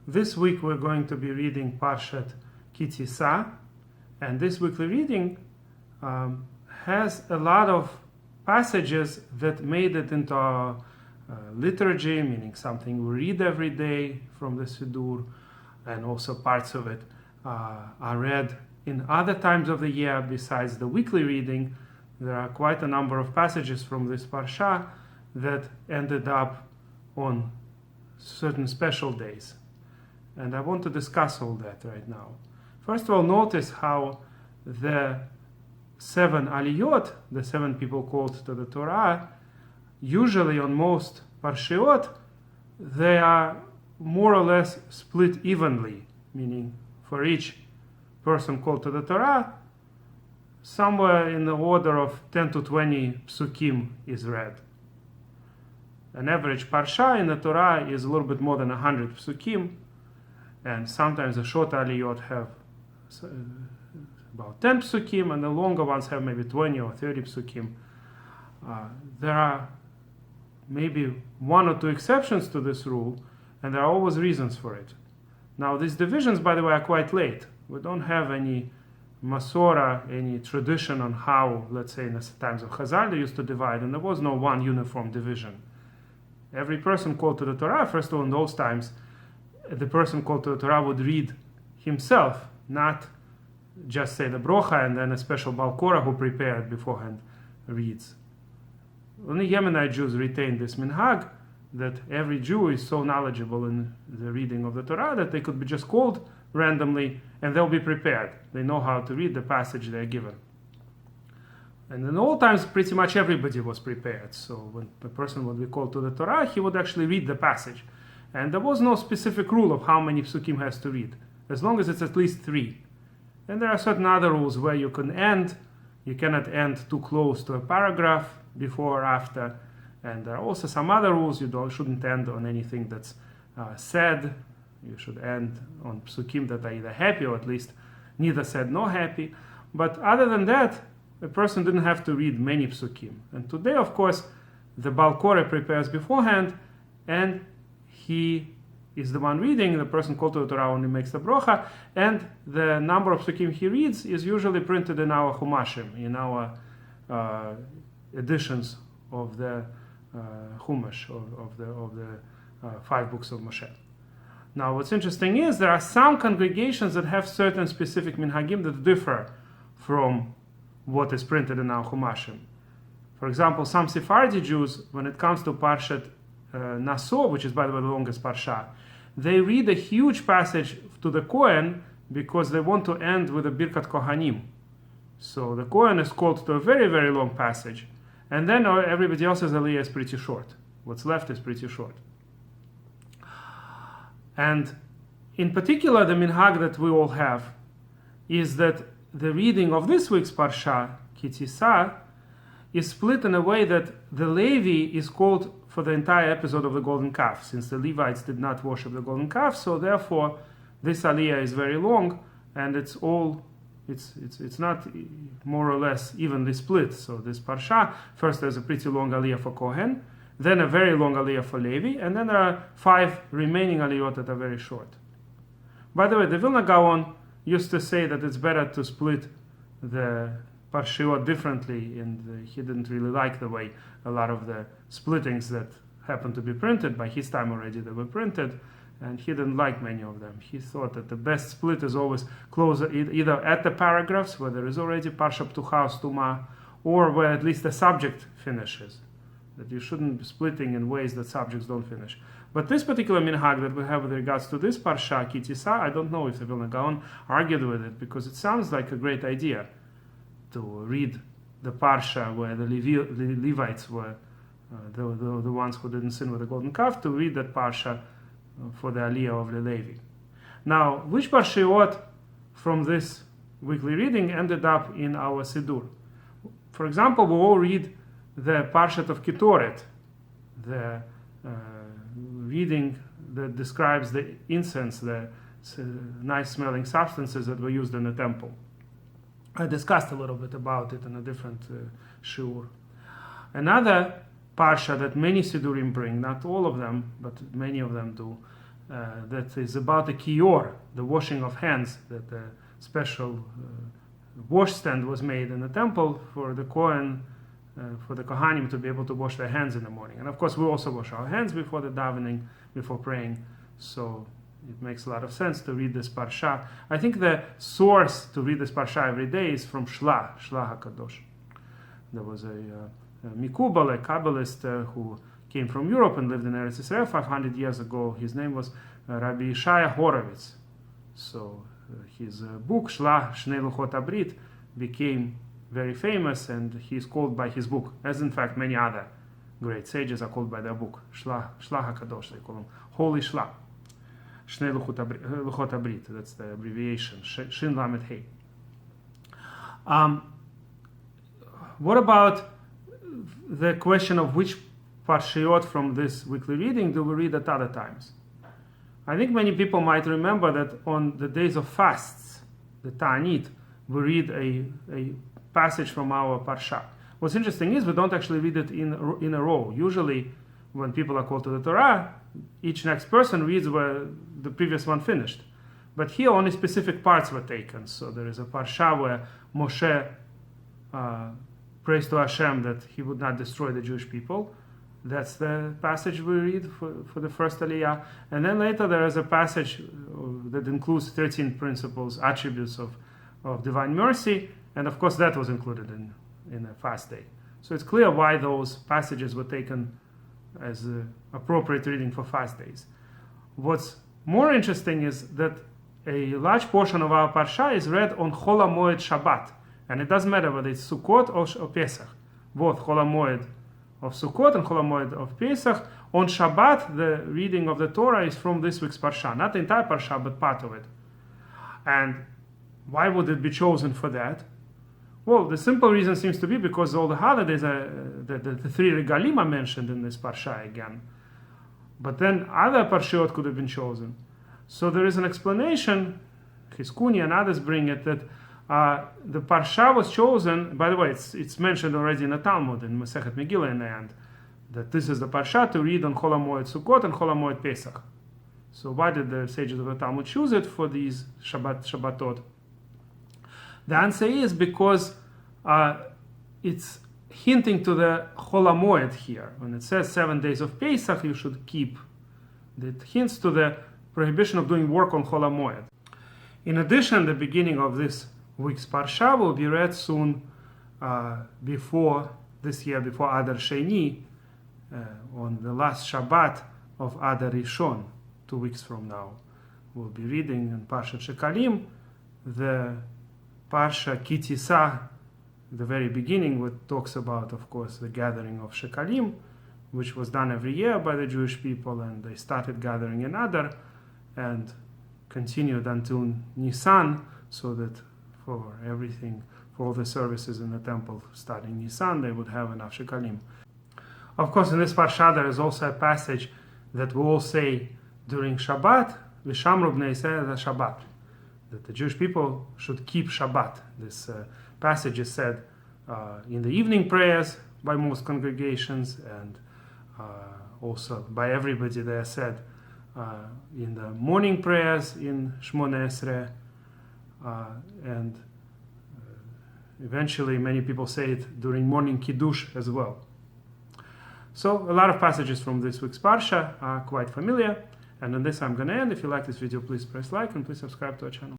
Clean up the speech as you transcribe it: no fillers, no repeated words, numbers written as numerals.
This week we're going to be reading Parshat Ki Tisa, and this weekly reading has a lot of passages that made it into our liturgy, meaning something we read every day from the Siddur, and also parts of it are read in other times of the year besides the weekly reading. There are quite a number of passages from this parsha that ended up on certain special days. And I want to discuss all that right now. First of all, notice how the 7 aliyot, the 7 people called to the Torah, usually on most parshiyot, they are more or less split evenly, meaning for each person called to the Torah, somewhere in the order of 10 to 20 psukim is read. An average parsha in the Torah is a little bit more than 100 psukim, and sometimes the short aliyot have about 10 psukim, and the longer ones have maybe 20 or 30 psukim. There are maybe 1 or 2 exceptions to this rule, and there are always reasons for it. Now, these divisions, by the way, are quite late. We don't have any Masora, any tradition on how, let's say, in the times of Chazal, they used to divide, and there was no one uniform division. Every person called to the Torah, first of all, in those times, the person called to the Torah would read himself, not just say the brocha and then a special Baal Korah who prepared beforehand reads. Only Yemenite Jews retain this minhag that every Jew is so knowledgeable in the reading of the Torah that they could be just called randomly and they'll be prepared. They know how to read the passage they're given. And in old times, pretty much everybody was prepared. So when the person would be called to the Torah, he would actually read the passage. And there was no specific rule of how many psukim has to read, as long as it's at least 3. And there are certain other rules where you can end. You cannot end too close to a paragraph before or after. And there are also some other rules. You shouldn't end on anything that's said. You should end on psukim that are either happy or at least neither sad nor happy. But other than that, a person didn't have to read many psukim. And today, of course, the Baal Korah prepares beforehand, and he is the one reading. The person called to the Torah only makes the brocha, and the number of psukim he reads is usually printed in our Chumashim, in our editions of the Chumash, of the 5 books of Moshe. Now, what's interesting is there are some congregations that have certain specific minhagim that differ from what is printed in our Chumashim. For example, some Sephardi Jews, when it comes to Parshat Naso, which is, by the way, the longest parsha, they read a huge passage to the Kohen because they want to end with a Birkat Kohanim. So the Kohen is called to a very, very long passage, and then everybody else's aliyah is pretty short. What's left is pretty short. And in particular, the minhag that we all have is that the reading of this week's parsha, Ki Tisa, is split in a way that the Levi is called for the entire episode of the golden calf, since the Levites did not worship the golden calf. So therefore, this aliyah is very long, and it's not more or less evenly split. So this parsha, first there's a pretty long aliyah for Kohen, then a very long aliyah for Levi, and then there are 5 remaining aliyot that are very short. By the way, the Vilna Gaon used to say that it's better to split the parshiyot differently, and he didn't really like the way a lot of the splittings that happened to be printed, by his time already they were printed, and he didn't like many of them. He thought that the best split is always closer, either at the paragraphs where there is already parsha ptucha, stuma, or where at least the subject finishes. That you shouldn't be splitting in ways that subjects don't finish. But this particular minhag that we have with regards to this parsha, Ki Tisa, I don't know if the Vilna Gaon argued with it, because it sounds like a great idea to read the parsha where the Levites were the ones who didn't sin with the golden calf, to read that parsha for the aliyah of the Levi. Now, which parshiyot from this weekly reading ended up in our Siddur? For example, we all read the Parshat of Ketoret, the reading that describes the incense, the nice smelling substances that were used in the temple. I discussed a little bit about it in a different shiur. Another parsha that many Siddurim bring, not all of them, but many of them do, that is about the kiyor, the washing of hands, that a special wash stand was made in the temple for the Kohen, for the Kohanim to be able to wash their hands in the morning. And of course, we also wash our hands before the davening, before praying. So it makes a lot of sense to read this parsha. I think the source to read this parsha every day is from Shlah HaKadosh. There was a Mikubal, a Kabbalist who came from Europe and lived in Eretz Israel 500 years ago. His name was Rabbi Yeshaya Horovitz. So his book, Shlah Shnei Luchot HaBrit, became very famous, and he is called by his book, as in fact many other great sages are called by their book, Shlah HaKadosh, they call him Holy Shlah. Shnei Luchot HaBrit, that's the abbreviation, Shin Lamed Hei. What about the question of which parshiyot from this weekly reading do we read at other times? I think many people might remember that on the days of fasts, the Ta'anit, we read a passage from our parsha. What's interesting is we don't actually read it in a row. Usually, when people are called to the Torah, each next person reads where the previous one finished. But here only specific parts were taken. So there is a parsha where Moshe prays to Hashem that he would not destroy the Jewish people. That's the passage we read for the first Aliyah. And then later there is a passage that includes 13 principles, attributes of divine mercy. And of course that was included in a fast day. So it's clear why those passages were taken as appropriate reading for fast days. What's more interesting is that a large portion of our parsha is read on Chol Hamoed Shabbat. And it doesn't matter whether it's Sukkot or Pesach. Both Chol Hamoed of Sukkot and Chol Hamoed of Pesach. On Shabbat, the reading of the Torah is from this week's parsha. Not the entire parsha, but part of it. And why would it be chosen for that? Well, the simple reason seems to be because all the holidays, the three regalim are mentioned in this parsha again. But then other parshiyot could have been chosen. So there is an explanation, Chizkuni and others bring it, that the parsha was chosen, by the way, it's mentioned already in the Talmud, in Masechet Megillah in the end, that this is the parsha to read on Chol Hamoed Sukkot and Chol Hamoed Pesach. So why did the sages of the Talmud choose it for these Shabbatot? The answer is because it's hinting to the Chol Hamoed here. When it says 7 days of Pesach, you should keep. It hints to the prohibition of doing work on Chol Hamoed. In addition, the beginning of this week's parsha will be read soon before Adar Sheni, on the last Shabbat of Adar Rishon, 2 weeks from now. We'll be reading in Parshat Shekalim, the Parshat Ki Tisa, the very beginning, which talks about, of course, the gathering of Shekalim, which was done every year by the Jewish people, and they started gathering in Adar and continued until Nisan, so that for everything, for all the services in the temple starting Nisan, they would have enough Shekalim. Of course, in this parsha there is also a passage that we all say during Shabbat, V'shamru bnei Yisrael Shabbat, that the Jewish people should keep Shabbat. This passage is said in the evening prayers by most congregations, and also by everybody. They are said in the morning prayers in Shmoneh Esrei, and eventually many people say it during morning Kiddush as well. So a lot of passages from this week's Parsha are quite familiar, and on this I'm going to end. If you like this video, please press like and please subscribe to our channel.